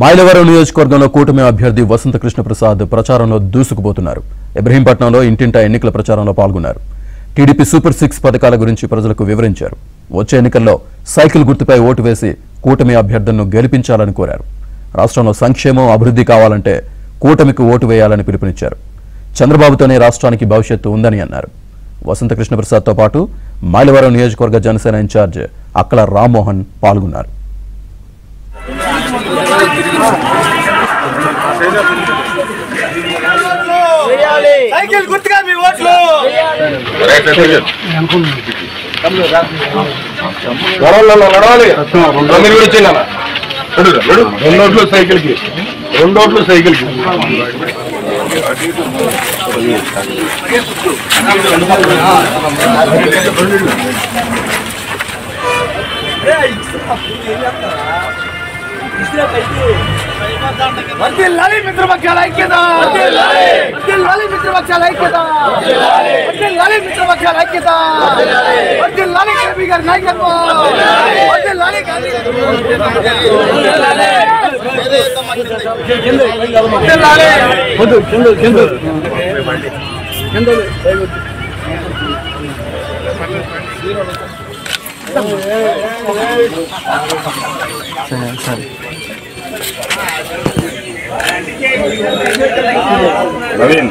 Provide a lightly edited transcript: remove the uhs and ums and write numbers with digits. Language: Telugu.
మైలవరం నియోజకవర్గంలో కూటమి అభ్యర్థి వసంత కృష్ణ ప్రసాద్ ప్రచారంలో దూసుకుపోతున్నారు. ఇబ్రహీంపట్నంలో ఇంటింటా ఎన్నికల ప్రచారంలో పాల్గొన్నారు. టీడీపీ సూపర్ 6 పథకాల గురించి ప్రజలకు వివరించారు. వచ్చే ఎన్నికల్లో సైకిల్ గుర్తుపై ఓటు వేసి కూటమి అభ్యర్థులను గెలిపించాలని కోరారు. రాష్ట్రంలో సంక్షేమం అభివృద్ధి కావాలంటే కూటమికి ఓటు వేయాలని పిలుపునిచ్చారు. చంద్రబాబుతోనే రాష్ట్రానికి భవిష్యత్తు ఉందని అన్నారు. వసంత కృష్ణ ప్రసాద్తో పాటు మైలవరం నియోజకవర్గ జనసేన ఇన్ఛార్జ్ అక్కల రామ్మోహన్ పాల్గొన్నారు. సైకిల్ గుర్తుగా మీ ఓట్లు నడవాలి. రెండోట్లు సైకిల్కి, రెండోట్లు సైకిల్కి. వర్ధిల్లాలి మిత్రపక్షాల ఐక్యత, వర్ధిల్లాలి మిత్రపక్షాల ఐక్యత, వర్ధిల్లాలి మిత్రపక్షాల ఐక్యత, వర్ధిల్లాలి కేపీ గారి నాయకత్వం, వర్ధిల్లాలి గాంధీ గారి నవీన్